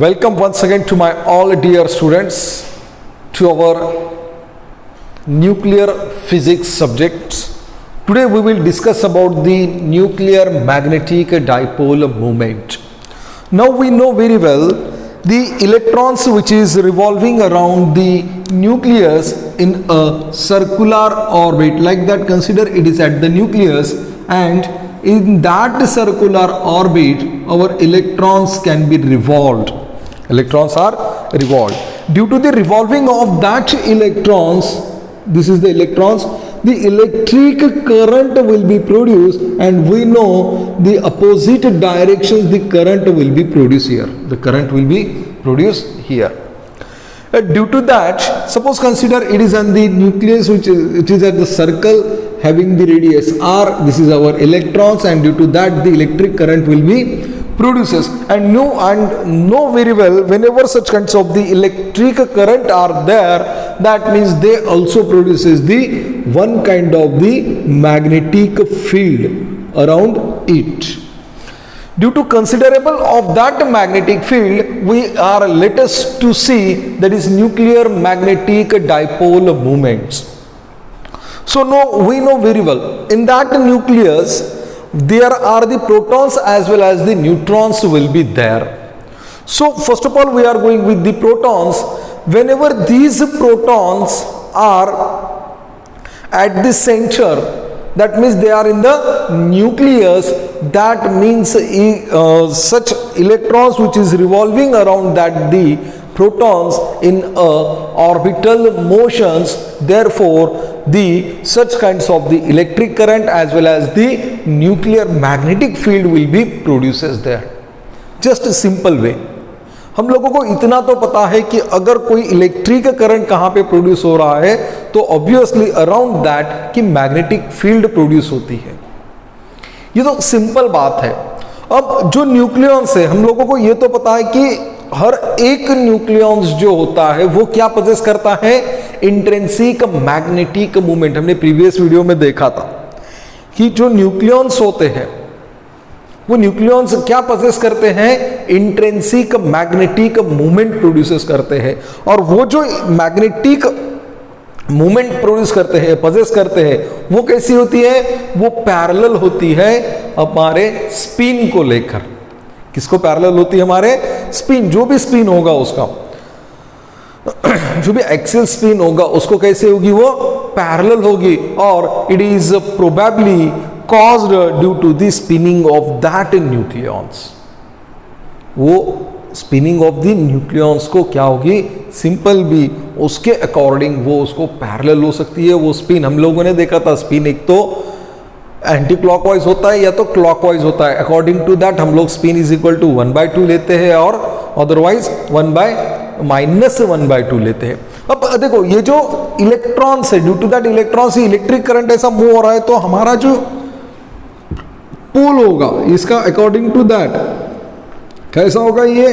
Welcome once again to my all dear students to our nuclear physics subjects. Today we will discuss about the nuclear magnetic dipole moment. Now we know very well the electrons which is revolving around the nucleus in a circular orbit, like that. Consider it is at the nucleus, and in that circular orbit our electrons can be revolved. Electrons are revolved. Due to the revolving of that electrons, this is the electrons, the electric current will be produced, and we know the opposite directions the current will be produced here. The current will be produced here. Due to that, suppose consider it is on the nucleus, which is at the circle having the radius r. This is our electrons, and due to that the electric current will be produces. And know very well, whenever such kinds of the electric current are there, that means they also produces the one kind of the magnetic field around it. Due to considerable of that magnetic field, we are let us to see that is nuclear magnetic dipole moments. So now we know very well, in that nucleus there are the protons as well as the neutrons will be there. So first of all we are going with the protons. Whenever these protons are at the center, that means they are in the nucleus, that means such electrons which is revolving around that the protons in orbital motions, therefore the such kinds of the electric current as well as the nuclear magnetic field will be produces there. Just a simple way. हम लोगों को इतना तो पता है कि अगर कोई इलेक्ट्रिक करंट कहाँ पे प्रोड्यूस हो रहा है तो ऑब्वियसली अराउंड दैट कि मैग्नेटिक फील्ड प्रोड्यूस होती है. ये तो सिंपल बात है. अब जो न्यूक्लियॉन्स है, हम लोगों को ये तो पता है कि हर एक न्यूक्लियॉन्स जो होता है वो क्या पोजेस करता है, इंट्रिंसिक मैग्नेटिक मूवमेंट. हमने प्रीवियस वीडियो में देखा था कि जो न्यूक्लियॉन्स होते हैं वो न्यूक्लियॉन्स क्या पोजेस करते हैं, इंट्रिंसिक मैग्नेटिक मूवमेंट प्रोड्यूस करते हैं. और वो जो मैग्नेटिक मूवमेंट प्रोड्यूस करते हैं, पोजेस करते हैं, वो कैसी होती है, वो पैरेलल होती है हमारे स्पिन को लेकर. किसको पैरेलल होती है, हमारे स्पिन. जो भी स्पिन होगा उसका, जो भी एक्सियल स्पिन होगा उसको कैसे होगी, वो पैरेलल होगी. और it is probably caused due to the spinning of that nucleons. वो spinning of the nucleons को क्या होगी, सिंपल भी उसके अकॉर्डिंग वो उसको पैरेलल हो सकती है. वो स्पिन हम लोगों ने देखा था, स्पिन एक तो एंटी क्लॉकवाइज होता है या तो क्लॉकवाइज होता है. अकॉर्डिंग टू दैट हम लोग स्पिन इज इक्वल टू 1/2 लेते हैं और अदरवाइज -1/2 लेते हैं. अब देखो ये जो इलेक्ट्रॉन्स है, due to that electrons electric current ऐसा मूव हो रहा है, तो हमारा जो पोल होगा इसका अकॉर्डिंग टू दैट कैसा होगा, ये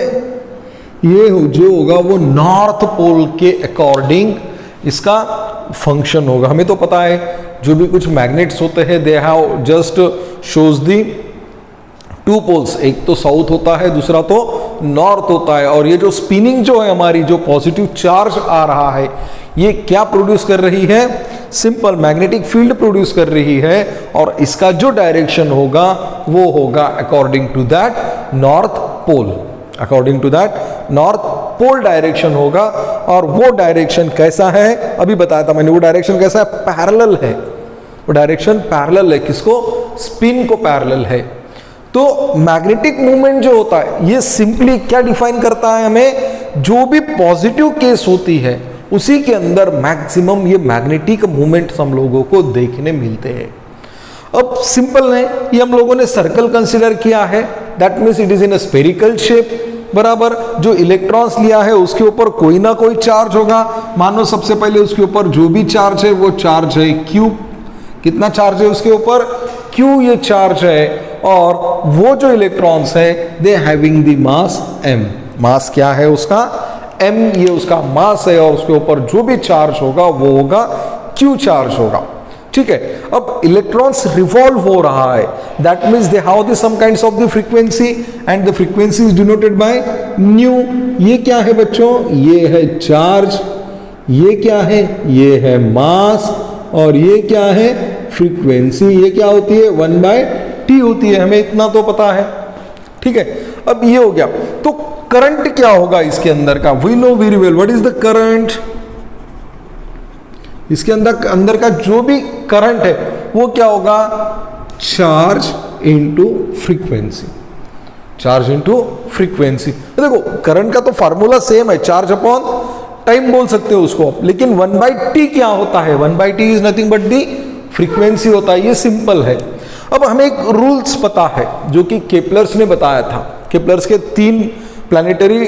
जो होगा वो नॉर्थ पोल के अकॉर्डिंग इसका फंक्शन होगा. हमें तो पता है जो भी कुछ मैग्नेट्स होते हैं they have just shows the two poles. एक तो साउथ होता है, दूसरा तो नॉर्थ होता है. और ये जो स्पिनिंग जो है हमारी, जो पॉजिटिव चार्ज आ रहा है, ये क्या प्रोड्यूस कर रही है, सिंपल मैग्नेटिक फील्ड प्रोड्यूस कर रही है. और इसका जो डायरेक्शन होगा वो होगा according to that north pole. According to that north pole direction होगा. और वो डायरेक्शन कैसा है, अभी बताया था मैंने, वो डायरेक्शन कैसा है, पैरेलल है. वो डायरेक्शन पैरेलल है. किसको, स्पिन को पैरेलल है. तो मैग्नेटिक मूवमेंट जो होता है ये सिंपली क्या डिफाइन करता है, हमें जो भी पॉजिटिव केस होती है उसी के अंदर मैक्सिमम ये मैग्नेटिक मूवमेंट हम लोगों को देखने मिलते हैं. अब सिंपल है, ये हम लोगों ने सर्कल कंसीडर किया है, that means it is in a spherical shape. बराबर. जो इलेक्ट्रॉन्स लिया है उसके ऊपर कोई ना कोई चार्ज होगा. मानो सबसे पहले उसके ऊपर जो भी चार्ज है वो चार्ज है Q. कितना चार्ज है उसके ऊपर, Q ये चार्ज है. और वो जो इलेक्ट्रॉन्स है they having the mass m. मास क्या है उसका, m, ये उसका मास है. और उसके ऊपर जो भी चार्ज होगा वो होगा Q चार्ज होगा. ठीक है। अब इलेक्ट्रॉन्स रिवॉल्व हो रहा है, that means they have the some kinds of the frequency and the frequency is denoted by nu. ये क्या है बच्चों? ये है चार्ज, ये क्या है? ये है मास, और ये क्या है? फ्रीक्वेंसी। ये क्या होती है? 1/t होती है, हमें इतना तो पता है, ठीक है। अब ये हो गया, तो करंट क्या होगा इसके अंदर का? We know very well what is the current. इसके अंदर का जो भी करंट है वो क्या होगा? Charge into frequency, charge into frequency. देखो करंट का तो फार्मूला सेम है, चार्ज अपॉन टाइम बोल सकते हो उसको, लेकिन 1/t क्या होता है? 1/t is nothing but the frequency होता है, ये सिंपल है। अब हमें एक रूल्स पता है जो कि केपलर्स ने बताया था। केपलर्स के 3 प्लैनेटरी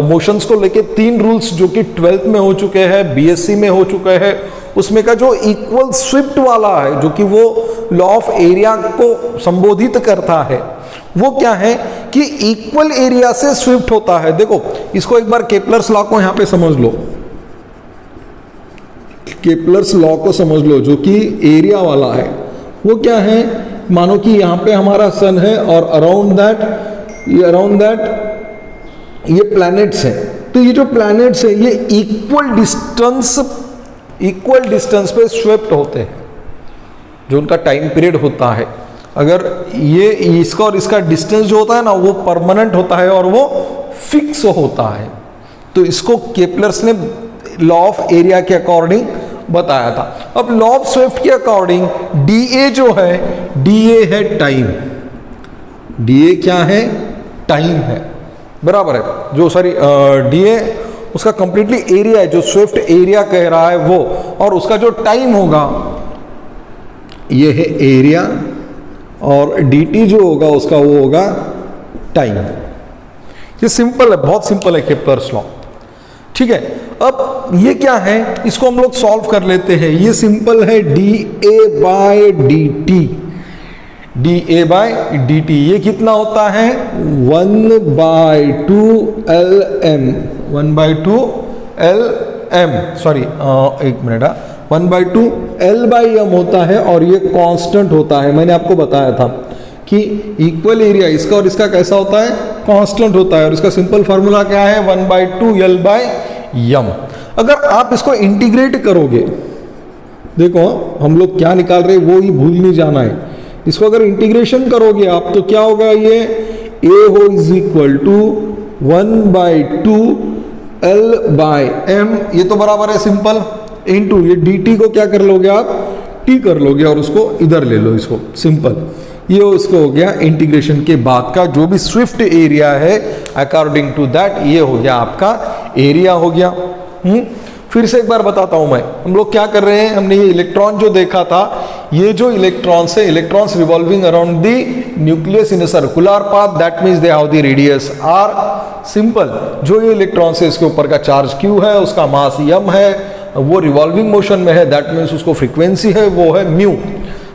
मोशंस को लेके 3 रूल्स जो कि 12th में हो चुके हैं, बीएससी में हो चुके हैं। उसमें का जो इक्वल स्विफ्ट वाला है, जो कि वो लॉ ऑफ एरिया को संबोधित करता है, वो क्या है कि इक्वल एरिया से स्विफ्ट होता है। देखो इसको एक बार केपलर्स लॉ को यहां पे समझ लो, केपलर्स लॉ को समझ लो जो कि एरिया वाला है। वो क्या है? मानो कि यहां पे हमारा सन है और अराउंड दैट ये प्लैनेट्स हैं, तो ये जो प्लैनेट्स हैं ये इक्वल डिस्टेंस पे स्वेप्ट होते हैं, जो उनका टाइम पीरियड होता है। अगर ये इसका और इसका डिस्टेंस जो होता है ना वो परमानेंट होता है और वो फिक्स होता है। तो इसको केपलर्स ने लॉ ऑफ एरिया के अकॉर्डिंग बताया था। अब लॉ ऑफ स्विफ्ट के अकॉर्डिंग डीए जो है, डीए है टाइम, डीए क्या है? टाइम है, बराबर है। जो डीए उसका कंप्लीटली एरिया है, जो स्विफ्ट एरिया कह रहा है वो, और उसका जो टाइम होगा ये है एरिया, और dt जो होगा उसका वो होगा टाइम। ये सिंपल है, बहुत सिंपल है केपलर्स लॉ, ठीक है। अब ये क्या है, इसको हम लोग सॉल्व कर लेते हैं। ये सिंपल है, dA/dt, dA/dt ये कितना होता है? 1/2 LM, सॉरी एक मिनट, 1/2 L/m होता है, और ये कांस्टेंट होता है। मैंने आपको बताया था कि इक्वल एरिया इसका और इसका कैसा होता है? कांस्टेंट होता है, और इसका सिंपल फार्मूला क्या है? 1/2 L/m। अगर आप इसको इंटीग्रेट करोगे, देखो हम लोग क्या निकाल रहे हैं वो ही भूल नहीं जाना है। इसको अगर इंटीग्रेशन करोगे आप तो क्या होगा? ये a हो इज इक्वल टू 1/2 L/m, ये तो बराबर है सिंपल, इनटू ये dt को क्या कर लोगे आप? t कर लोगे, और उसको इधर ले लो, इसको सिंपल। ये उसको हो गया इंटीग्रेशन के बाद का जो भी स्विफ्ट एरिया है, अकॉर्डिंग टू दैट ये हो गया आपका एरिया हो गया। फिर से एक बार बताता हूं मैं, हम लोग क्या कर रहे हैं, हमने ये इलेक्ट्रॉन जो देखा था, ये जो इलेक्ट्रॉन्स है, electrons revolving around the nucleus in a circular path, that means they have the radius r। Simple, जो ये इलेक्ट्रॉन्स है इसके ऊपर का चार्ज q है, उसका मास m है, वो रिवॉल्विंग मोशन में है, दैट मीन्स उसको फ्रीक्वेंसी है वो है म्यू,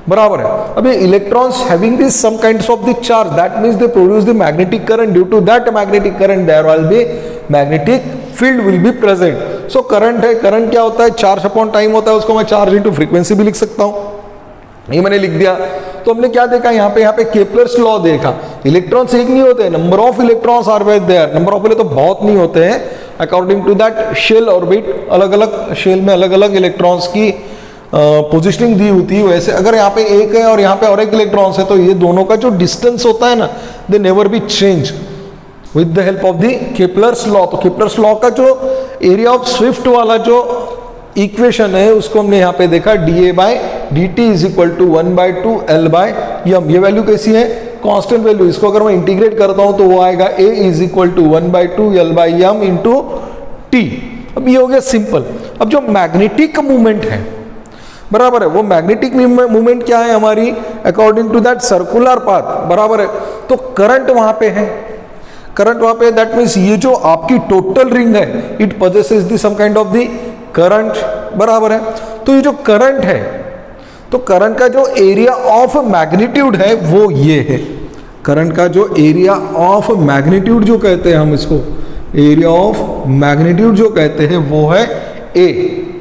बराबर है। अब ये electrons having this some kinds of the charge, that means they produce the magnetic current, due to that magnetic current there will be magnetic field will be present. So current है, current क्या होता है? Charge upon time होता है, उसको मैं charge into frequency भी लिख सकता हूं, ये मैंने लिख दिया। तो हमने क्या देखा यहाँ पे केपलर्स लॉ देखा। इलेक्ट्रॉन्स एक नहीं होते, number of electrons are there, number of तो बहुत नहीं होते हैं। According to that shell orbit, अलग अलग शेल में अलग अलग इलेक्ट्रॉन्स की पोजिशनिंग दी होती है। वैसे अगर यहाँ पे एक है और यहाँ पे और एक इलेक्ट्रॉन्स है, तो ये दोनों का जो डिस्टेंस होता है ना, they never be change with the help of the Kepler's law. तो केपलर्स लॉ का जो एरिया ऑफ स्विफ्ट वाला जो इक्वेशन है उसको हमने यहाँ पे देखा, dA/dt is equal to 1/2 L/m। ये वैल्यू कैसी है? Constant value. इसको अगर मैं इंटीग्रेट करता हूं तो वो आएगा a is equal to 1/2 L/m into t। अब ये हो गया सिंपल। अब जो मैग्नेटिक मूवमेंट है, बराबर है, वो मैग्नेटिक मूवमेंट क्या है हमारी? According to that circular path, बराबर है। तो करंट वहां पे है, करंट वहां पे, दैट मीन्स ये जो आपकी टोटल रिंग है, it possesses the some kind of the current, बराबर है। तो ये जो करंट है, तो करंट का जो एरिया ऑफ मैग्नीट्यूड है वो ये है। करंट का जो एरिया ऑफ मैग्नीट्यूड जो कहते हैं हम इसको, एरिया ऑफ मैग्नीट्यूड जो कहते हैं वो है A,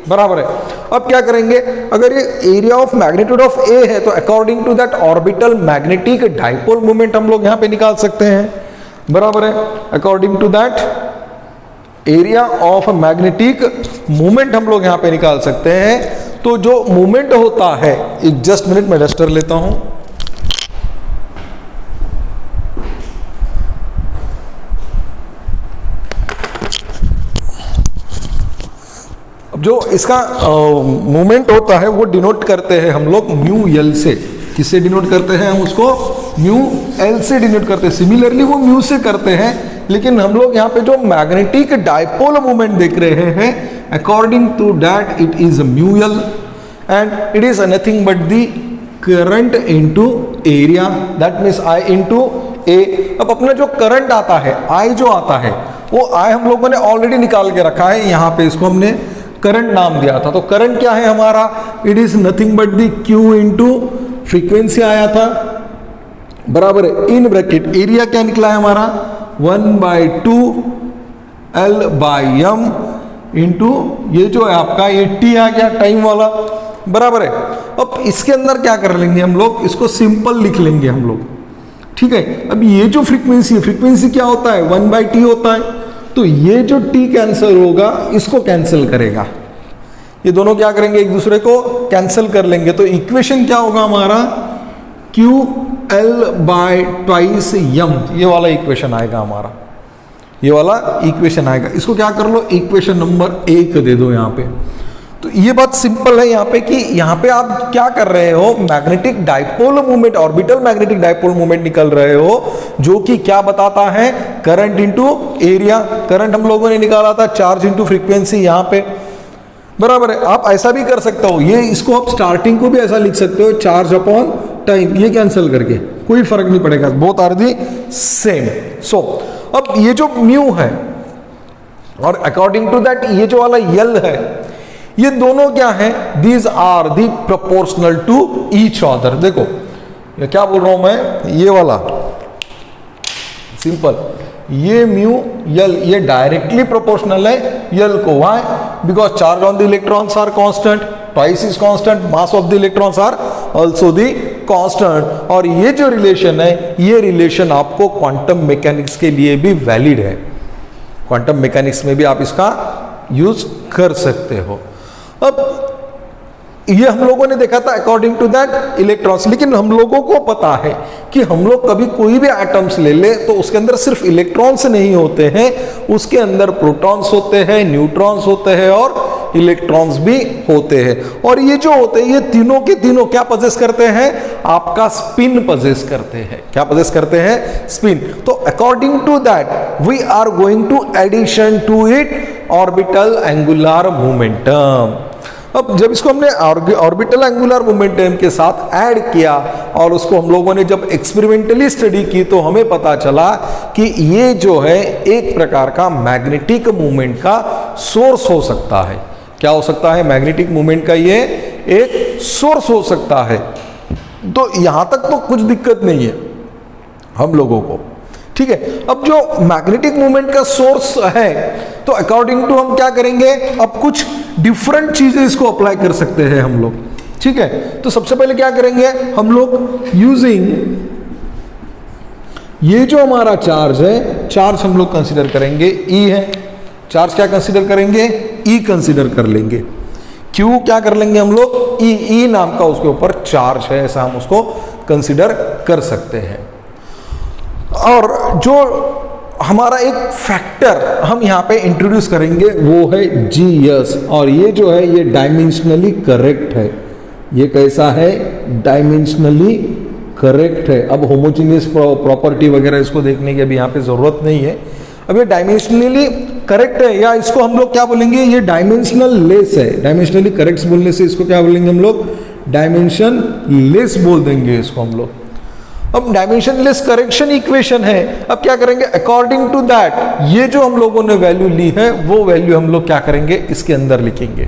बराबर है। अब क्या करेंगे, अगर ये area of magnitude of a है तो according to that orbital magnetic dipole moment हम लोग यहां पे निकाल सकते हैं, बराबर है। According to that area of magnetic moment हम लोग यहां पे निकाल सकते हैं। तो जो मोमेंट होता है, एक जस्ट मिनट में डस्टर लेता हूं, जो इसका मूवमेंट होता है वो डिनोट करते हैं हम लोग म्यू एल से। किससे डिनोट करते हैं हम उसको? म्यू एल से डिनोट करते हैं। सिमिलरली वो म्यू से करते हैं, लेकिन हम लोग यहाँ पे जो मैग्नेटिक डाइपोल मूवमेंट देख रहे हैं, according to that it is mu L and it is nothing but the current into area, that means I into A. अब अपना जो करंट आता है, आई जो आता है, वो आई हम लोगों ने ऑलरेडी निकाल के रखा है, यहाँ पे इसको हमने करंट नाम दिया था। तो करंट क्या है हमारा? It is nothing but the Q into frequency आया था, बराबर है। इन ब्रैकेट एरिया क्या निकला है हमारा? 1/2 L/m इंटू ये जो है आपका ये टी आ गया, टाइम वाला, बराबर है। अब इसके अंदर क्या कर लेंगे हम लोग, इसको सिंपल लिख लेंगे हम लोग, ठीक है। अब ये जो फ्रीक्वेंसी है, फ्रीक्वेंसी क्या होता है? 1/t होता है। तो ये जो t कैंसिल होगा, इसको कैंसिल करेगा, ये दोनों क्या करेंगे, एक दूसरे को कैंसिल कर लेंगे। तो इक्वेशन क्या होगा हमारा? QL/2 m, ये वाला इक्वेशन आएगा हमारा, ये वाला इक्वेशन आएगा। इसको क्या कर लो, इक्वेशन नंबर 1 दे दो यहाँ पे। तो ये बात सिंपल है यहाँ पे कि यहाँ पे आप क्या कर रहे हो, magnetic dipole movement, orbital magnetic dipole movement निकल रहे हो, जो कि क्या बताता है? Current into area. करंट हम लोगों ने निकाला था चार्ज इंटू फ्रीक्वेंसी यहाँ पे, बराबर है। आप ऐसा भी कर सकते हो, ये इसको आप स्टार्टिंग को भी ऐसा लिख सकते हो, चार्ज अपॉन टाइम, ये कैंसिल करके कोई फर्क नहीं पड़ेगा, बोथ आर दी सेम। सो अब ये जो म्यू है और अकॉर्डिंग टू दैट ये जो वाला यल है, ये दोनों क्या है? These are the proportional to each other. देखो ये क्या बोल रहा हूं मैं, ये वाला सिंपल, ये म्यू यल ये डायरेक्टली प्रोपोर्शनल है यल को। Why? Because charge on the electrons are constant, twice is constant, mass of the electrons are also the constant. और ये जो रिलेशन है, ये रिलेशन आपको क्वांटम मैकेनिक्स के लिए भी वैलिड है, क्वांटम मैकेनिक्स में भी आप इसका यूज कर सकते हो। अब ये हम लोगों ने देखा था अकॉर्डिंग टू दैट इलेक्ट्रॉन्स, लेकिन हम लोगों को पता है कि हम लोग कभी कोई भी एटम्स ले ले तो उसके अंदर सिर्फ इलेक्ट्रॉन्स नहीं होते हैं, उसके अंदर प्रोटॉन्स होते हैं, न्यूट्रॉन्स होते हैं और इलेक्ट्रॉन्स भी होते हैं। और ये जो होते हैं, ये तीनों के तीनों क्या पजेस करते हैं? आपका स्पिन पजेस करते हैं। क्या पजेस करते हैं? स्पिन। तो according to that we are going to addition to it orbital angular momentum. अब जब इसको हमने ऑर्बिटल एंगुलर मोमेंटम के साथ ऐड किया और उसको हम लोगों ने जब एक्सपेरिमेंटली स्टडी की, तो हमें पता चला कि ये जो है एक प्रकार का मैग्नेटिक मूवमेंट का सोर्स हो सकता है। क्या हो सकता है? मैग्नेटिक मूवमेंट का ये एक सोर्स हो सकता है। तो यहां तक तो कुछ दिक्कत नहीं है हम लोगों को, ठीक है। अब जो मैग्नेटिक मूवमेंट का सोर्स है, तो अकॉर्डिंग टू हम क्या करेंगे, अब कुछ डिफरेंट चीजें इसको अप्लाई कर सकते हैं हम लोग, ठीक है। तो सबसे पहले क्या करेंगे हम लोग, यूजिंग ये जो हमारा चार्ज है, चार्ज हम लोग कंसीडर करेंगे ई है, चार्ज क्या कंसीडर करेंगे? ई कंसीडर कर लेंगे। क्यू क्या कर लेंगे हम लोग? ई नाम का उसके ऊपर चार्ज है, ऐसा हम उसको कंसीडर कर सकते हैं। और जो हमारा एक फैक्टर हम यहाँ पे इंट्रोड्यूस करेंगे वो है GS, और ये जो है ये डायमेंशनली करेक्ट है। ये कैसा है? डायमेंशनली करेक्ट है। अब होमोजीनियस प्रॉपर्टी वगैरह इसको देखने की अभी यहाँ पे जरूरत नहीं है। अब ये डायमेंशनली करेक्ट है, या इसको हम लोग क्या बोलेंगे? ये डायमेंशनल लेस है। डायमेंशनली करेक्ट बोलने से इसको क्या बोलेंगे हम लोग? डायमेंशन लेस बोल देंगे इसको हम लोग। अब डायमेंशनलेस करेक्शन इक्वेशन है। अब क्या करेंगे? अकॉर्डिंग टू दैट ये जो हम लोगों ने वैल्यू ली है, वो वैल्यू हम लोग क्या करेंगे? इसके अंदर लिखेंगे,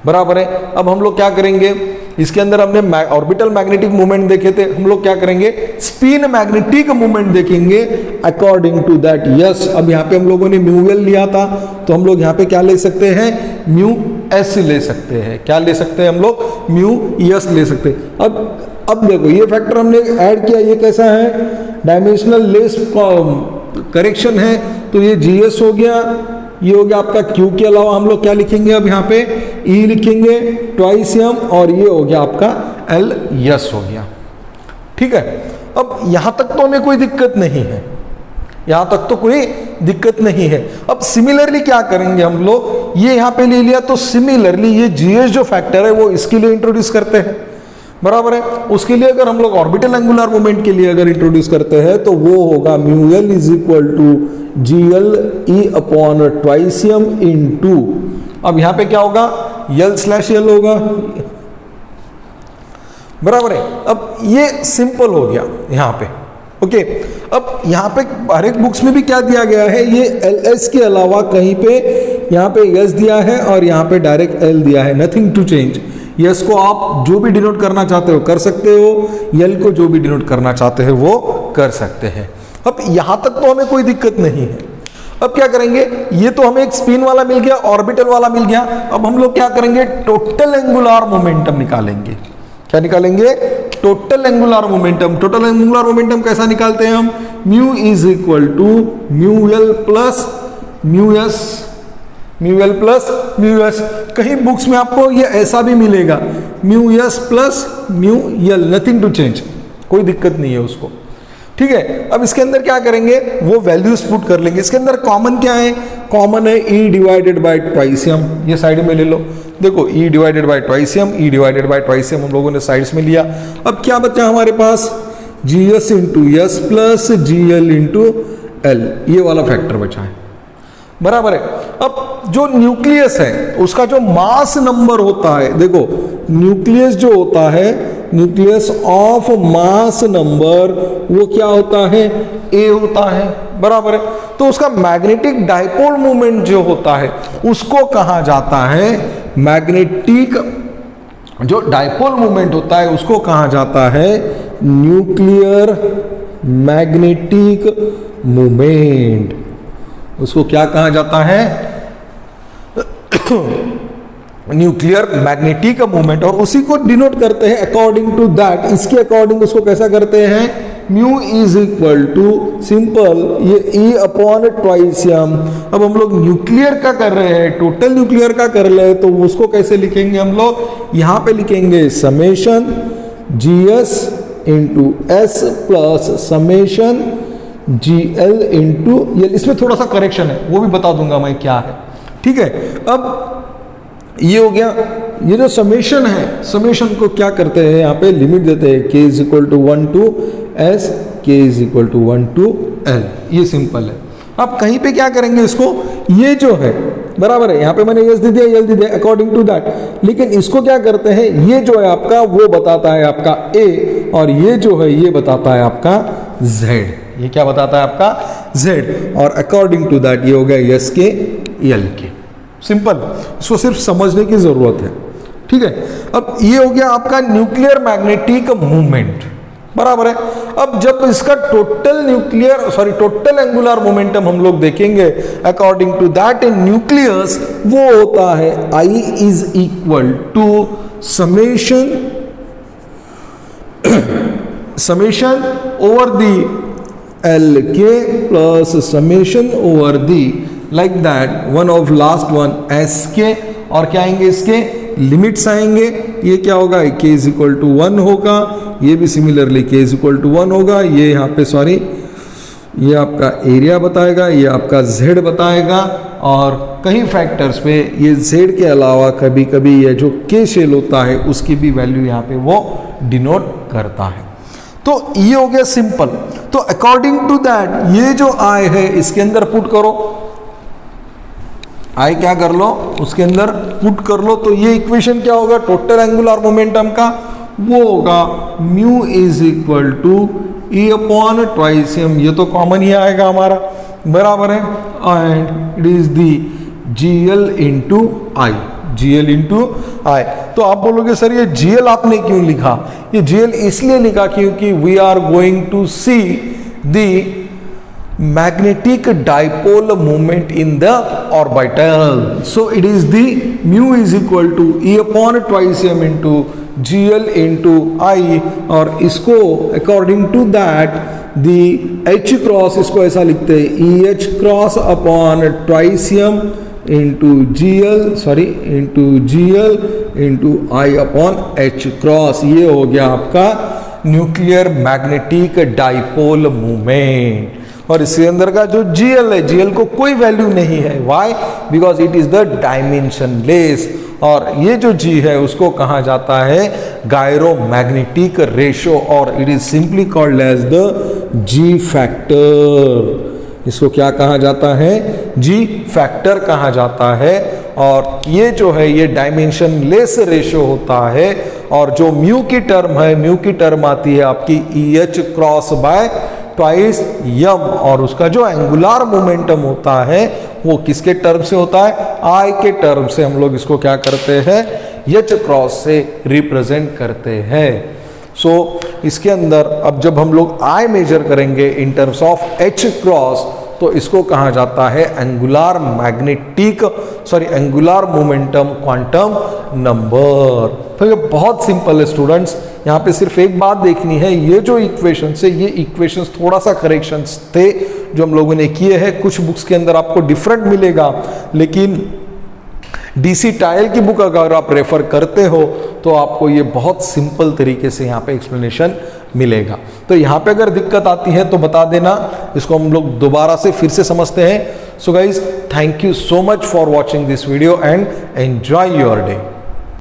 बराबर है। अब हम लोग क्या करेंगे? इसके अंदर हमने ऑर्बिटल मैग्नेटिक मूवमेंट देखे थे, हम लोग क्या करेंगे? स्पिन मैग्नेटिक मूवमेंट देखेंगे अकॉर्डिंग टू दैट। यस, अब यहाँ पे हम लोगों ने म्यू एल लिया था, तो हम लोग यहाँ पे क्या ले सकते हैं? म्यू एस ले सकते हैं। क्या ले सकते हैं हम लोग? म्यू एस ले सकते हैं। अब देखो ये फैक्टर हमने ऐड किया, ये कैसा है? डायमेंशनल लेस करेक्शन है, तो ये जीएस हो गया, ये हो गया आपका क्यू के अलावा हम लोग क्या लिखेंगे अब यहाँ पे? ई लिखेंगे ट्वाइस एम, और ये हो गया आपका एल एस हो गया। ठीक है, अब यहां तक तो हमें कोई दिक्कत नहीं है, यहां तक तो कोई दिक्कत नहीं है। अब सिमिलरली क्या करेंगे हम लोग? ये यहां पे ले लिया, तो सिमिलरली ये जीएस जो फैक्टर है वो इसके लिए इंट्रोड्यूस करते हैं, बराबर है। उसके लिए अगर हम लोग ऑर्बिटल एंगुलर मोमेंट के लिए अगर इंट्रोड्यूस करते हैं तो वो होगा mu L is equal to G L E upon twice M into, अब यहां पे क्या होगा? यल स्लैश यल होगा, बराबर है। अब ये सिंपल हो गया यहां पे, ओके। अब यहां पे हर एक बुक्स में भी क्या दिया गया है? ये एल एस के अलावा कहीं पे यहां पे एस दिया है और यहां पे डायरेक्ट एल दिया है, नथिंग टू चेंज। यस को आप जो भी डिनोट करना चाहते हो कर सकते हो, यल को जो भी डिनोट करना चाहते हो वो कर सकते हैं। अब यहां तक तो हमें कोई दिक्कत नहीं है। अब क्या करेंगे? ये तो हमें एक स्पिन वाला मिल गया, ऑर्बिटल वाला मिल गया। अब हम लोग क्या करेंगे? टोटल एंगुलर मोमेंटम निकालेंगे। क्या निकालेंगे? Total angular momentum. Total angular momentum कैसा निकालते हैं हम? Mu is equal to mu L plus mu S, mu L plus mu S. कहीं बुक्स में आपको ये ऐसा भी मिलेगा, mu S plus mu L, nothing to change, कोई दिक्कत नहीं है उसको। ठीक है, अब इसके अंदर क्या करेंगे? वो वैल्यूज पुट कर लेंगे। इसके अंदर कॉमन क्या है? कॉमन है E divided by twice M, ये साइड में ले लो। देखो E divided by twice m, E divided by twice m हम लोगों ने साइड्स में लिया। अब क्या बचा हमारे पास? G S into S plus G L into L, ये वाला फैक्टर बचा है, बराबर है। अब जो न्यूक्लियस है उसका जो मास नंबर होता है, देखो न्यूक्लियस जो होता है, न्यूक्लियस ऑफ मास नंबर, वो क्या होता है? ए होता है, बराबर है। तो उसका मैग्नेटिक डाइपोल मोमेंट जो होता है उसको कहा जाता है, मैग्नेटिक जो डाइपोल मोमेंट होता है उसको कहा जाता है न्यूक्लियर मैग्नेटिक मोमेंट। उसको क्या कहा जाता है? Nuclear magnetic moment. और उसी को डिनोट करते हैं अकॉर्डिंग टू दैट, इसके अकॉर्डिंग उसको कैसा करते हैं? Mu is equal to simple ये ई अपॉन ट्वाइस एम। अब हम लोग न्यूक्लियर का कर रहे हैं, टोटल न्यूक्लियर का कर रहे हैं, तो उसको कैसे लिखेंगे हम लोग? यहां पे लिखेंगे समेशन जी S into S plus summation जी एल इंटू एल। इसमें थोड़ा सा करेक्शन है, वो भी बता दूंगा मैं क्या है। ठीक है, अब ये हो गया। ये जो समेशन है, समेशन को क्या करते हैं? यहाँ पे लिमिट देते हैं, k is equal to 1 to S, k is equal to 1 to L. ये सिंपल है। अब कहीं पे क्या करेंगे इसको? ये जो है, बराबर है, यहाँ पे मैंने एस दे दिया, एल दे दिया अकॉर्डिंग टू दैट, लेकिन इसको क्या करते हैं? ये जो है आपका वो बताता है आपका ए, और ये जो है ये बताता है आपका जेड। ये क्या बताता है? आपका जेड। और अकॉर्डिंग टू दैट ये हो गया एस के एल के। सिंपल, इसको सिर्फ समझने की जरूरत है। ठीक है, अब ये हो गया आपका न्यूक्लियर मैग्नेटिक मूवमेंट, बराबर है। अब जब इसका टोटल एंगुलर मोमेंटम हम लोग देखेंगे according to that in nucleus, वो होता है I is equal to summation over the L K plus summation over the, like that, one of last one S K, और क्या आएंगे? इसके लिमिट्स आएंगे। ये क्या होगा? के इज इक्वल टू 1 होगा, ये भी सिमिलरली के इज इक्वल टू 1 होगा। ये यहाँ पे सॉरी, ये आपका एरिया बताएगा, ये आपका जेड बताएगा, और कई फैक्टर्स पे ये जेड के अलावा कभी कभी ये जो के शेल होता है उसकी भी वैल्यू यहाँ पे वो डिनोट करता है। तो ये हो गया सिंपल। तो अकॉर्डिंग टू दैट ये जो आई है इसके अंदर पुट करो, आई क्या कर लो? उसके अंदर पुट कर लो। तो ये इक्वेशन क्या होगा टोटल एंगुलर मोमेंटम का? वो होगा mu is equal to E upon twice M. ये तो कॉमन ही आएगा हमारा, बराबर है, and it is the G L into I, G L into I. तो आप बोलोगे सर ये जी एल आपने क्यों लिखा? ये जी एल इसलिए लिखा क्योंकि we are going to see the magnetic dipole moment in the orbital, so it is the mu is equal to E upon twice M into G L into I, और इसको according to that the H cross, इसको ऐसा लिखते हैं E H cross upon twice M into G L into I upon H cross. ये हो गया आपका न्यूक्लियर मैग्नेटिक डाइपोल मूवमेंट। और इसके अंदर का जो GL है, GL को कोई वैल्यू नहीं है। Why? Because it is the dimensionless. और ये जो G है उसको कहा जाता है गायरोमैग्नेटिक रेशो, और it is simply called as the G factor. इसको क्या कहा जाता है? G फैक्टर कहा जाता है। और ये जो है ये डायमेंशनलेस रेशो होता है, और जो म्यू की टर्म है, म्यू की टर्म आती है आपकी EH क्रॉस बाय ट्वाइस यम, और उसका जो एंगुलर मोमेंटम होता है वो किसके टर्म से होता है? I के टर्म से। हम लोग इसको क्या करते हैं? H क्रॉस से रिप्रेजेंट करते हैं। सो इसके अंदर अब जब हम लोग I मेजर करेंगे in terms of H cross, तो इसको कहा जाता है एंगुलर मोमेंटम क्वांटम नंबर। तो ये बहुत सिंपल है स्टूडेंट्स। यहाँ पे सिर्फ एक बात देखनी है, ये जो इक्वेशंस है, ये इक्वेशंस थोड़ा सा करेक्शंस थे जो हम लोगों ने किए हैं। कुछ बुक्स के अंदर आपको डिफरेंट मिलेगा, लेकिन DC टायल की बुक अगर आप रेफर करते हो तो आपको ये बहुत सिंपल तरीके से यहाँ पे एक्सप्लेनेशन मिलेगा। तो यहाँ पे अगर दिक्कत आती है तो बता देना, इसको हम लोग दोबारा से फिर से समझते हैं। So guys, thank you so much for watching this video and enjoy your day.